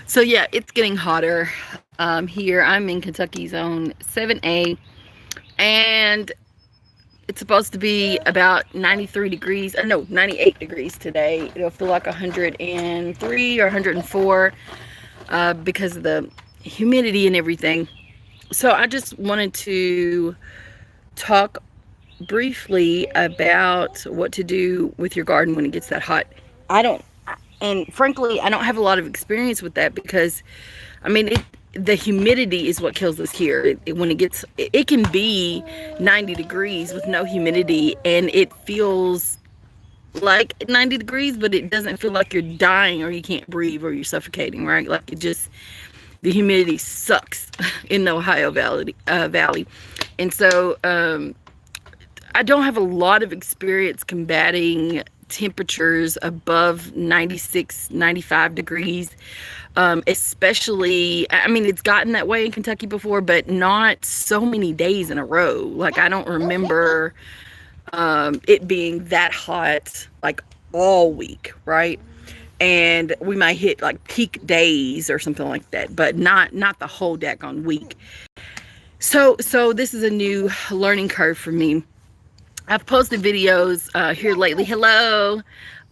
So yeah, it's getting hotter here. I'm in Kentucky zone 7A, and it's supposed to be about 93 degrees. No, 98 degrees today. It'll feel like 103 or 104 because of the humidity and everything. So I just wanted to talk briefly about what to do with your garden when it gets that hot. I don't, and frankly, I don't have a lot of experience with that because, I mean, the humidity is what kills us here. When it gets, it can be 90 degrees with no humidity, and it feels like 90 degrees, but it doesn't feel like you're dying or you can't breathe or you're suffocating, right? Like it just, the humidity sucks in the Ohio Valley. And so, I don't have a lot of experience combating temperatures above 96, 95 degrees, especially, I mean, it's gotten that way in Kentucky before, but not so many days in a row. Like, I don't remember it being that hot, like, all week, right? And we might hit like peak days or something like that, but not the whole daggone week. So this is a new learning curve for me. I've posted videos here lately. Hello.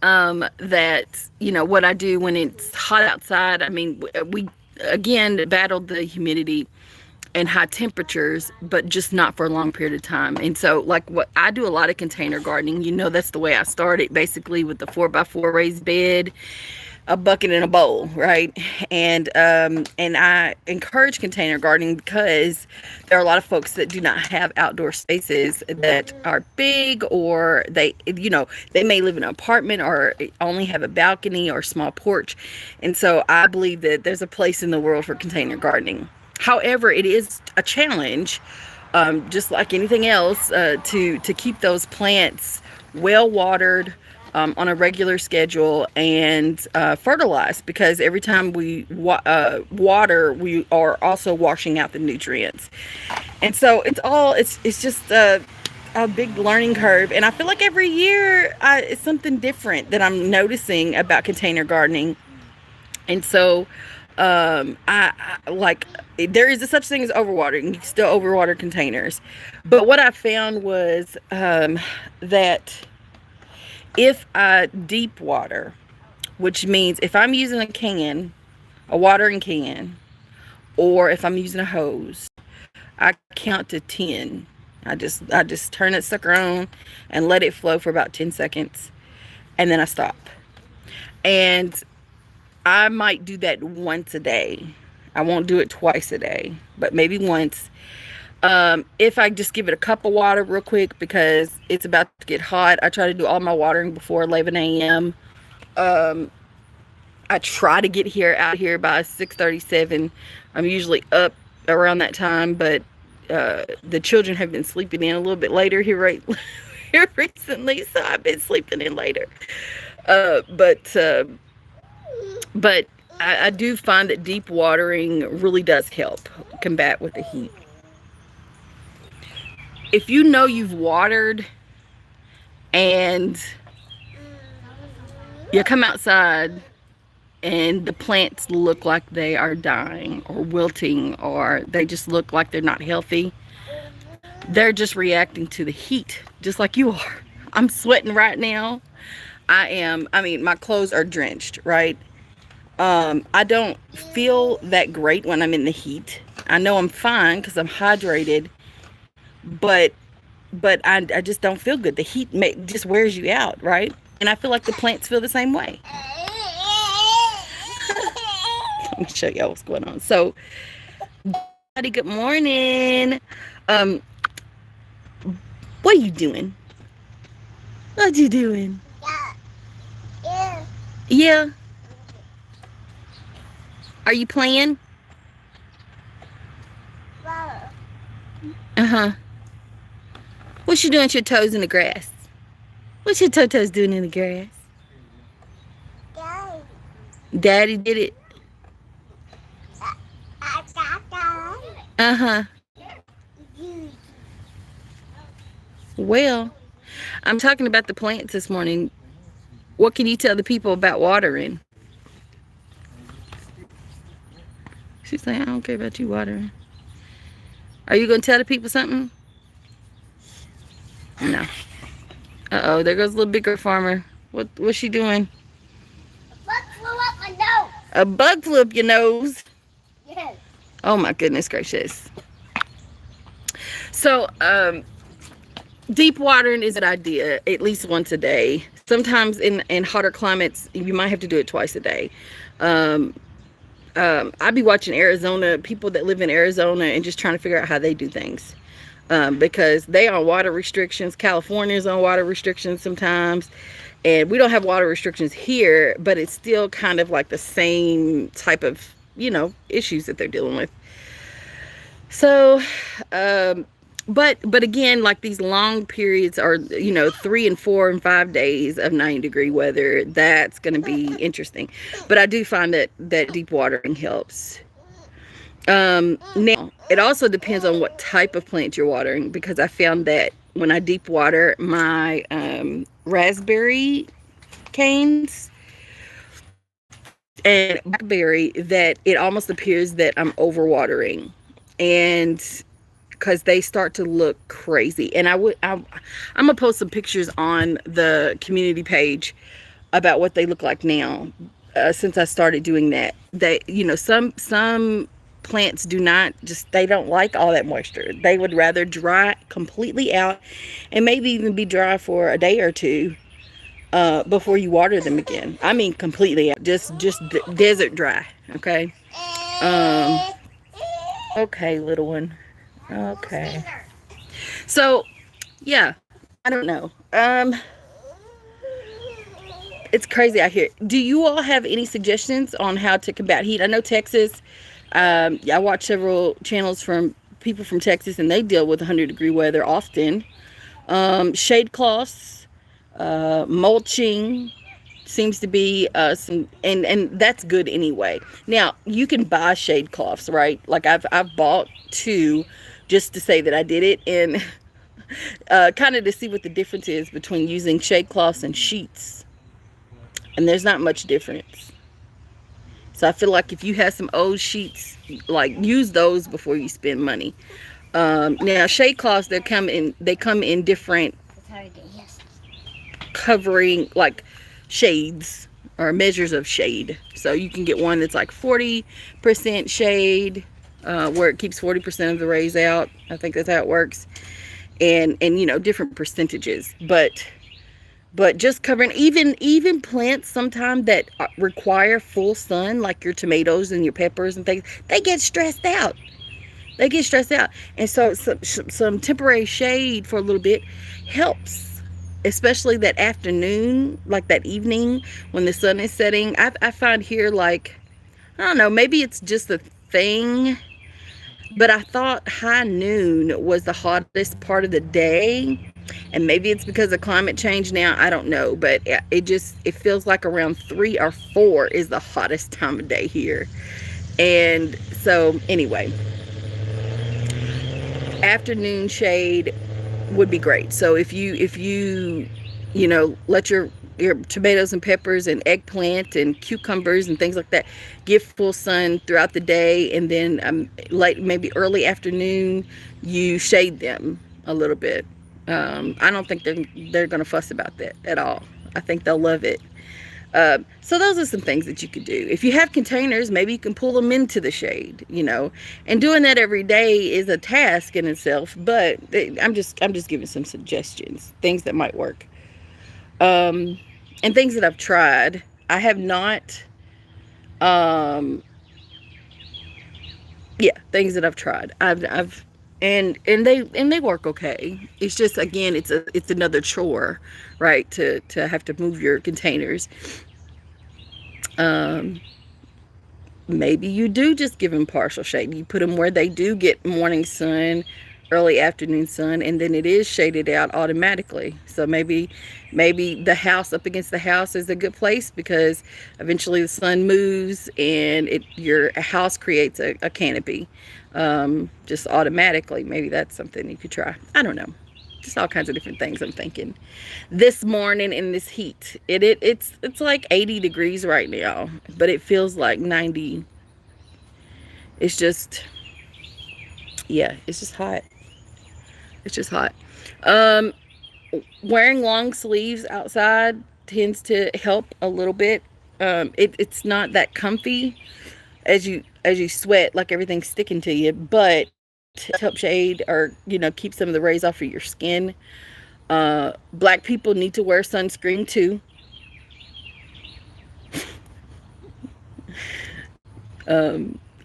That, you know, what I do when it's hot outside. I mean, we again battled the humidity and high temperatures, but just not for a long period of time. And so, like, what I do a lot of container gardening. You know, that's the way I started, basically with the 4x4 raised bed, a bucket and a bowl, right? And I encourage container gardening because there are a lot of folks that do not have outdoor spaces that are big, or they, you know, they may live in an apartment or only have a balcony or small porch. And so I believe that there's a place in the world for container gardening. However, it is a challenge, just like anything else, to keep those plants well watered, on a regular schedule, and fertilized, because every time we water, we are also washing out the nutrients. And so it's just a big learning curve. And I feel like every year it's something different that I'm noticing about container gardening. And so I like, there is a such thing as overwatering. You can still overwater containers, but what I found was that if I deep water, which means if I'm using a can, a watering can, or if I'm using a hose, I count to 10. I just turn that sucker on and let it flow for about 10 seconds, and then I stop. And I might do that once a day. I won't do it twice a day, but maybe once. If I just give it a cup of water real quick because it's about to get hot, I try to do all my watering before 11 a.m. I try to get out here by 6:37. I'm usually up around that time, but the children have been sleeping in a little bit later here here recently, so I've been sleeping in later. But I do find that deep watering really does help combat with the heat. If you know you've watered and you come outside and the plants look like they are dying or wilting, or they just look like they're not healthy, they're just reacting to the heat, just like you are. I'm sweating right now. I mean, my clothes are drenched, right? I don't feel that great when I'm in the heat. I know I'm fine because I'm hydrated, but I just don't feel good. The heat just wears you out, right? And I feel like the plants feel the same way. Let me show y'all what's going on. So, buddy, good morning. Um, what are you doing? What you doing? Yeah. Yeah. Are you playing? Uh-huh. What you doing with your toes in the grass? What's your toes doing in the grass? Daddy did it. Uh-huh. Well, I'm talking about the plants this morning. What can you tell the people about watering? She's like, I don't care about you watering. Are you going to tell the people something? No. Uh-oh, there goes a little bigger farmer. What's she doing? A bug flew up my nose. A bug flew up your nose? Yes. Oh my goodness gracious. So, deep watering is an idea, at least once a day. Sometimes in hotter climates, you might have to do it twice a day. I be watching Arizona, people that live in Arizona, and just trying to figure out how they do things. Because they on water restrictions. California's on water restrictions sometimes. And we don't have water restrictions here, but it's still kind of like the same type of, issues that they're dealing with. So, but again, like these long periods are, 3 and 4 and 5 days of 90-degree weather. That's going to be interesting. But I do find that deep watering helps. Now, it also depends on what type of plant you're watering, because I found that when I deep water my raspberry canes and blackberry, that it almost appears that I'm overwatering, and because they start to look crazy. And I'm gonna post some pictures on the community page about what they look like now, since I started doing that. They, some plants they don't like all that moisture. They would rather dry completely out, and maybe even be dry for a day or two before you water them again. I mean completely out, just desert dry. Okay. Okay, little one. Okay. So yeah, I don't know. It's crazy out here. Do you all have any suggestions on how to combat heat? I know Texas, I watch several channels from people from Texas, and they deal with 100-degree weather often. Shade cloths, mulching seems to be some, and that's good anyway. Now, you can buy shade cloths, right? Like I've bought 2 just to say that I did it, and kind of to see what the difference is between using shade cloths and sheets. And there's not much difference. So I feel like if you have some old sheets, like, use those before you spend money. Now, shade cloths, they come in different covering, like shades or measures of shade. So you can get one that's like 40% shade, where it keeps 40% of the rays out. I think that's how it works. And different percentages. But just covering, even plants sometimes that require full sun, like your tomatoes and your peppers and things, they get stressed out. And so some temporary shade for a little bit helps, especially that afternoon, like that evening when the sun is setting. I find here, like, I don't know, maybe it's just a thing, but I thought high noon was the hottest part of the day. And maybe it's because of climate change now, I don't know, but it feels like around 3 or 4 is the hottest time of day here. And so anyway, afternoon shade would be great. So if you let your tomatoes and peppers and eggplant and cucumbers and things like that get full sun throughout the day, and then late, maybe early afternoon, you shade them a little bit. I don't think they're going to fuss about that at all. I think they'll love it. So those are some things that you could do. If you have containers, maybe you can pull them into the shade, and doing that every day is a task in itself, but I'm just giving some suggestions, things that might work. And things that I've tried. I have not, things that I've tried. And they work okay. It's just, again, it's another chore, right? To have to move your containers. Maybe you do just give them partial shade. You put them where they do get morning sun, early afternoon sun, and then it is shaded out automatically. So maybe the house, up against the house, is a good place, because eventually the sun moves and your house creates a canopy, just automatically. Maybe that's something you could try. I don't know, just all kinds of different things I'm thinking. This morning in this heat, it's like 80 degrees right now, but it feels like 90. It's just, yeah, it's just hot. It's just hot. Um, Wearing long sleeves outside tends to help a little bit. It's not that comfy as you sweat, like everything's sticking to you, but it helps shade or keep some of the rays off of your skin. Black people need to wear sunscreen too.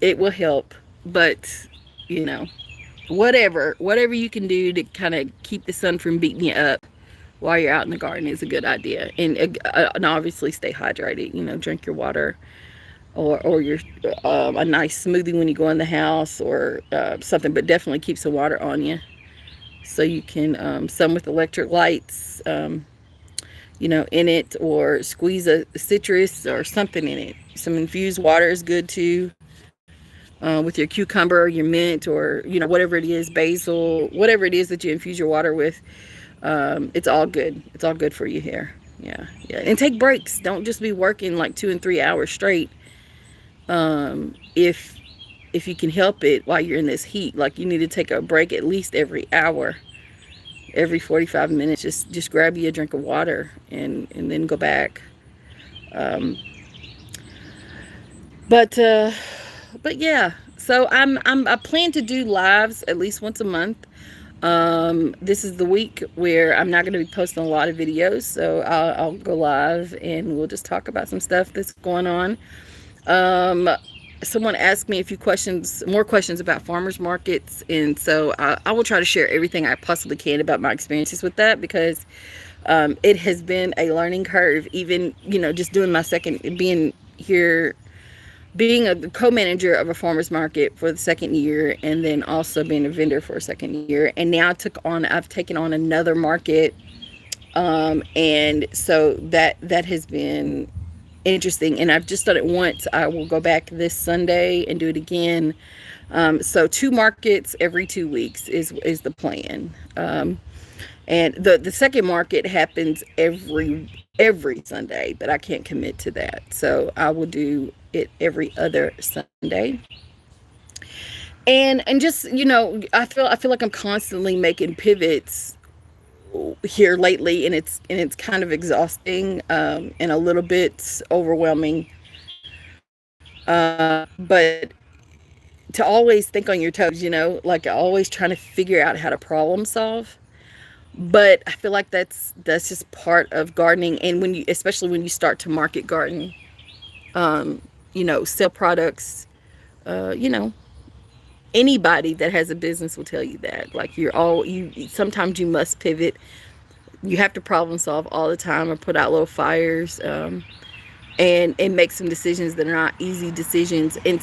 It will help, but you know, whatever you can do to kind of keep the sun from beating you up while you're out in the garden is a good idea. And obviously stay hydrated. Drink your water, or your a nice smoothie when you go in the house, or something. But definitely keep some water on you so you can some with electric lights. In it, or squeeze a citrus or something in it. Some infused water is good too, with your cucumber or your mint, or whatever it is, basil, whatever it is that you infuse your water with. It's all good. It's all good for you here. Yeah. And take breaks. Don't just be working like 2 and 3 hours straight. If you can help it while you're in this heat, like you need to take a break at least every hour, every 45 minutes. Just grab you a drink of water and then go back. But yeah, so I plan to do lives at least once a month. This is the week where I'm not going to be posting a lot of videos, so I'll go live and we'll just talk about some stuff that's going on. Someone asked me a few more questions about farmers markets, and so I will try to share everything I possibly can about my experiences with that, because it has been a learning curve. Even just doing my second, being a co-manager of a farmers market for the second year, and then also being a vendor for a second year, and now I've taken on another market, and so that has been interesting, and I've just done it once. I will go back this Sunday and do it again. So 2 markets every 2 weeks is the plan. And the second market happens every Sunday, but I can't commit to that. So I will do it every other Sunday. And just I feel like I'm constantly making pivots here lately, and it's kind of exhausting, and a little bit overwhelming, but to always think on your toes, like always trying to figure out how to problem solve. But I feel like that's just part of gardening, and especially when you start to market garden, sell products, anybody that has a business will tell you that. Like sometimes you must pivot. You have to problem solve all the time, or put out little fires, and make some decisions that are not easy decisions. And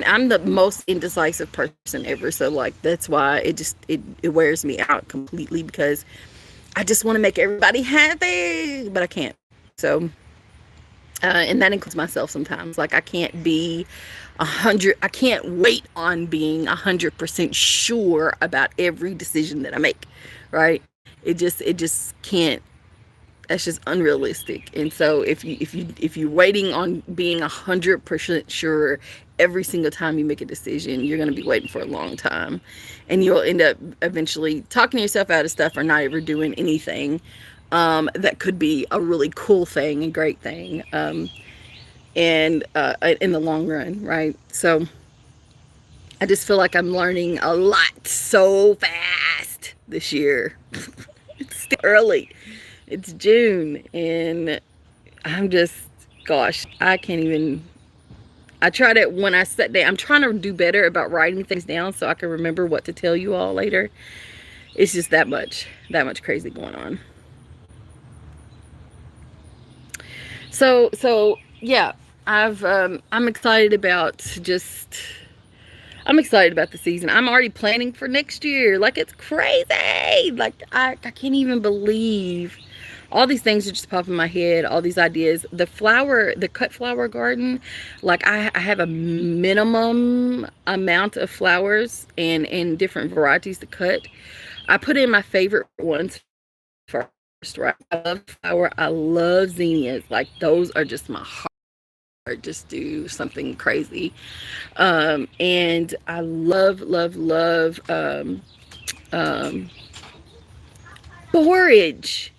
I'm the most indecisive person ever. So like that's why it wears me out completely, because I just want to make everybody happy, but I can't. So and that includes myself sometimes. Like I can't wait on being 100% sure about every decision that I make, right? It just can't. That's just unrealistic. And so if you're waiting on being 100% sure every single time you make a decision, you're going to be waiting for a long time, and you'll end up eventually talking yourself out of stuff, or not ever doing anything that could be a really cool thing and great thing, and in the long run, right? So I just feel like I'm learning a lot so fast this year. It's still early. It's June, and I'm just, gosh, I can't even. I try to, when I sit down, I'm trying to do better about writing things down so I can remember what to tell you all later. It's just that much crazy going on. So yeah, I'm excited about I'm excited about the season. I'm already planning for next year. Like, it's crazy. Like, I can't even believe all these things are just popping in my head, all these ideas. The cut flower garden, like I have a minimum amount of flowers and different varieties to cut. I put in my favorite ones first, right? I love flower. I love zinnias. Like, those are just my just do something crazy. And I love um, borage.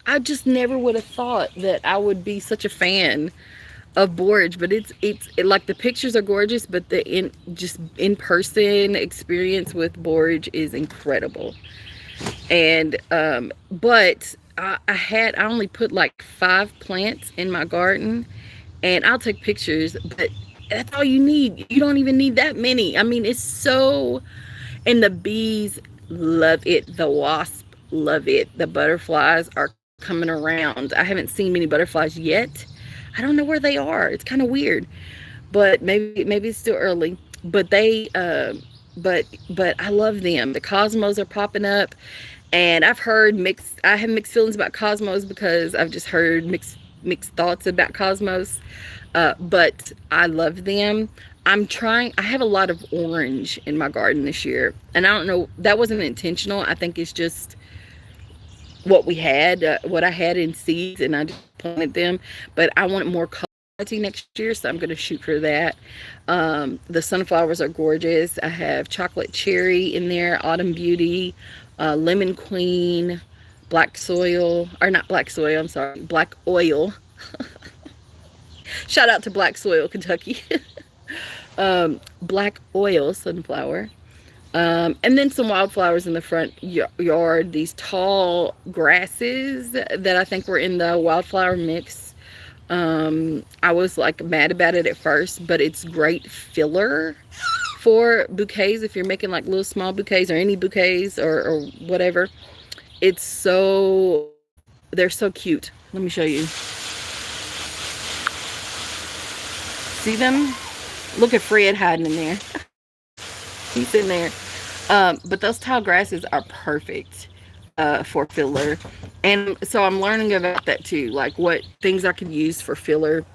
I just never would have thought that I would be such a fan of borage, but like the pictures are gorgeous, but the in person experience with borage is incredible. And but I only put like 5 plants in my garden, and I'll take pictures, but that's all you need. You don't even need that many. I mean, it's so, and the bees love it. The wasp love it. The butterflies are coming around. I haven't seen many butterflies yet. I don't know where they are. It's kind of weird, but maybe it's still early. But they, but I love them. The cosmos are popping up, and I've heard mixed. I have mixed feelings about cosmos because I've just heard mixed thoughts about cosmos. But I love them. I have a lot of orange in my garden this year, and I don't know, that wasn't intentional. I think it's just what we had, what I had in seeds, and I just planted them. But I want more quality next year, so I'm going to shoot for that. The sunflowers are gorgeous. I have chocolate cherry in there, autumn beauty, lemon queen, black soil, or not black soil, I'm sorry, black oil. Shout out to Black Soil, Kentucky. Black oil sunflower. And then some wildflowers in the front yard. These tall grasses that I think were in the wildflower mix. I was like mad about it at first, but it's great filler for bouquets if you're making like little small bouquets or any bouquets or whatever. They're so cute. Let me show you. See them? Look at Fred hiding in there. He's in there. But those tall grasses are perfect for filler. And so I'm learning about that too, like what things I can use for filler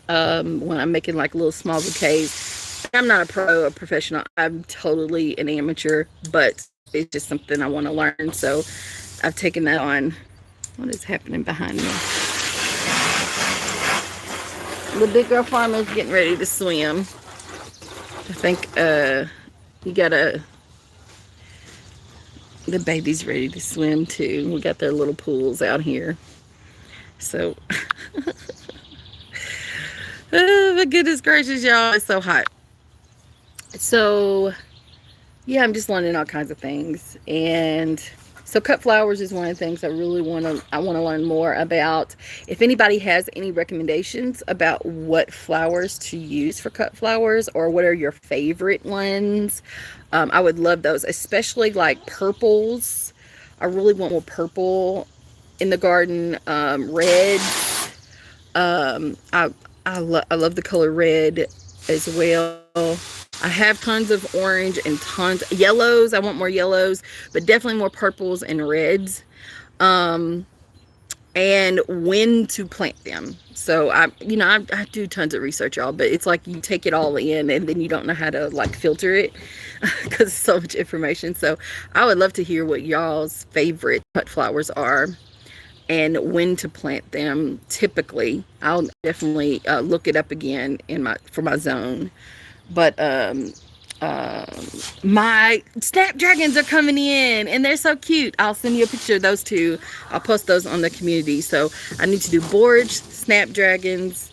when I'm making like little small bouquets. I'm not a professional. I'm totally an amateur, but it's just something I want to learn. So I've taken that on. What is happening behind me? The big girl farmer is getting ready to swim. I think the baby's ready to swim too. We got their little pools out here. So, oh my goodness gracious, y'all, it's so hot. So, yeah, I'm just learning all kinds of things. And so cut flowers is one of the things I really want to learn more about. If anybody has any recommendations about what flowers to use for cut flowers, or what are your favorite ones, I would love those, especially like purples. I really want more purple in the garden. Red. I love the color red as well. I have tons of orange and tons of yellows. I want more yellows, but definitely more purples and reds. And when to plant them. So I do tons of research, y'all, but it's like you take it all in and then you don't know how to like filter it because it's so much information. So I would love to hear what y'all's favorite cut flowers are and when to plant them. Typically, I'll definitely look it up again for my zone. But my snapdragons are coming in and they're so cute. I'll send you a picture of those two. I'll post those on the community. So I need to do borage, snapdragons,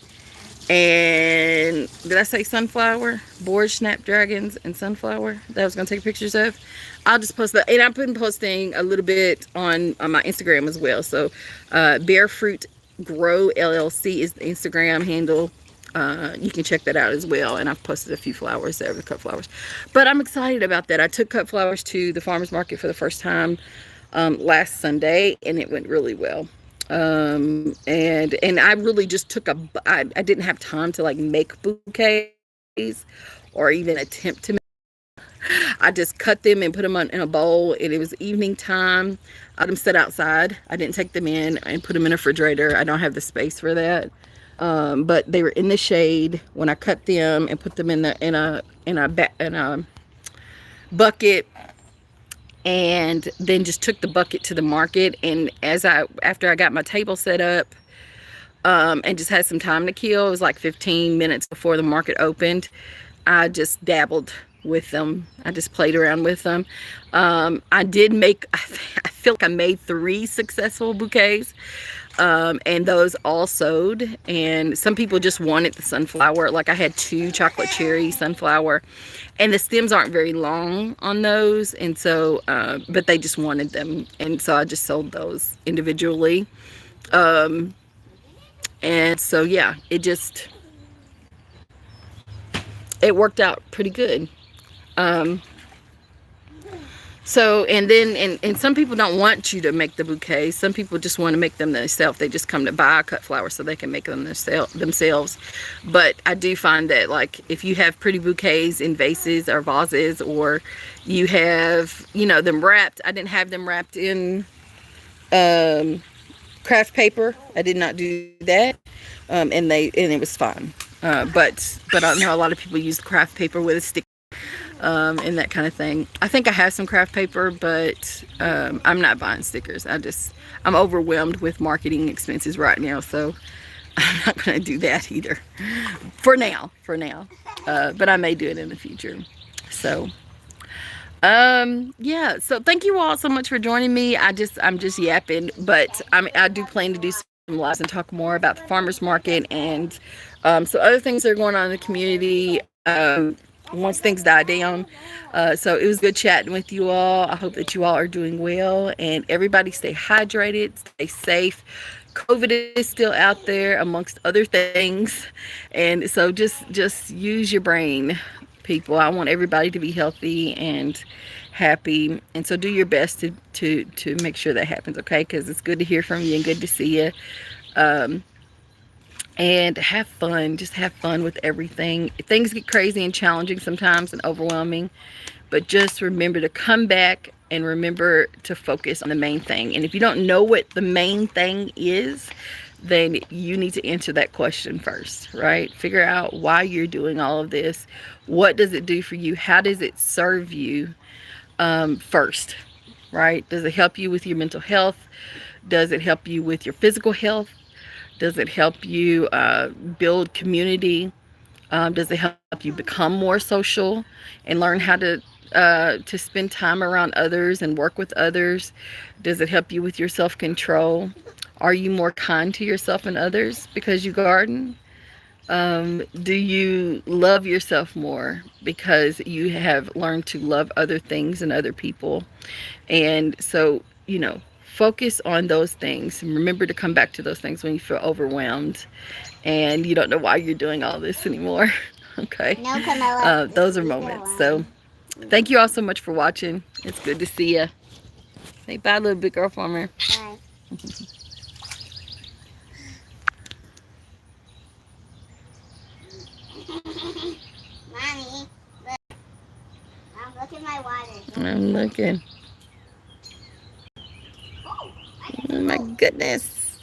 and did I say sunflower? Borage, snapdragons, and sunflower that I was going to take pictures of. I'll just post that. And I've been posting a little bit on my Instagram as well. So Bearfruit Grow LLC is the Instagram handle. You can check that out as well. And I've posted a few flowers there, the cut flowers. But I'm excited about that. I took cut flowers to the farmer's market for the first time last Sunday, and it went really well. And I really just I didn't have time to like make bouquets or even attempt to make. I just cut them and put them in a bowl, and it was evening time. I had them set outside. I didn't take them in and put them in a refrigerator. I don't have the space for that. But they were in the shade when I cut them and put them in a bucket, and then just took the bucket to the market. And after I got my table set up, and just had some time to kill. It was like 15 minutes before the market opened. I just dabbled with them. I just played around with them. I did make, I feel like I made 3 successful bouquets, and those all sold. And some people just wanted the sunflower. Like I had 2 chocolate cherry sunflower, and the stems aren't very long on those, and so but they just wanted them, and so I just sold those individually. And so yeah, it worked out pretty good. So, and then, and some people don't want you to make the bouquet. Some people just want to make them themselves. They just come to buy cut flowers so they can make them themselves. But I do find that, like, if you have pretty bouquets in vases or vases, or you have, you know, them wrapped. I didn't have them wrapped in craft paper. I did not do that. And it was fine. But I know a lot of people use craft paper with a stick, and that kind of thing. I think I have some craft paper, but I'm not buying stickers. I'm overwhelmed with marketing expenses right now, so I'm not going to do that either. For now. But I may do it in the future. So yeah, so thank you all so much for joining me. I'm just yapping, but I do plan to do some lives and talk more about the farmers market and so other things that are going on in the community once things die down. So it was good chatting with you all. I hope that you all are doing well, and everybody stay hydrated, stay safe. COVID is still out there amongst other things, and so just use your brain, people. I want everybody to be healthy and happy, and so do your best to make sure that happens, okay? Because it's good to hear from you and good to see you. And have fun. Just have fun with everything. Things get crazy and challenging sometimes and overwhelming, but just remember to come back and remember to focus on the main thing. And if you don't know what the main thing is, then you need to answer that question first, right? Figure out why you're doing all of this. What does it do for you? How does it serve you first, right? Does it help you with your mental health? Does it help you with your physical health? Does it help you build community? Does it help you become more social and learn how to spend time around others and work with others? Does it help you with your self-control? Are you more kind to yourself and others because you garden? Do you love yourself more because you have learned to love other things and other people? And so, you know, focus on those things, and remember to come back to those things when you feel overwhelmed and you don't know why you're doing all this anymore. Okay. No, Camilla. Those are moments. So thank you all so much for watching. It's good to see you. Say bye, little big girl farmer. Bye. Mommy, look. Mom, look at my water. I'm looking. Oh my goodness.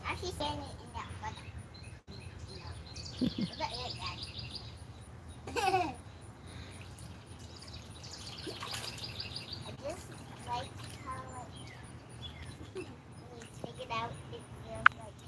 Actually, standing in that bucket.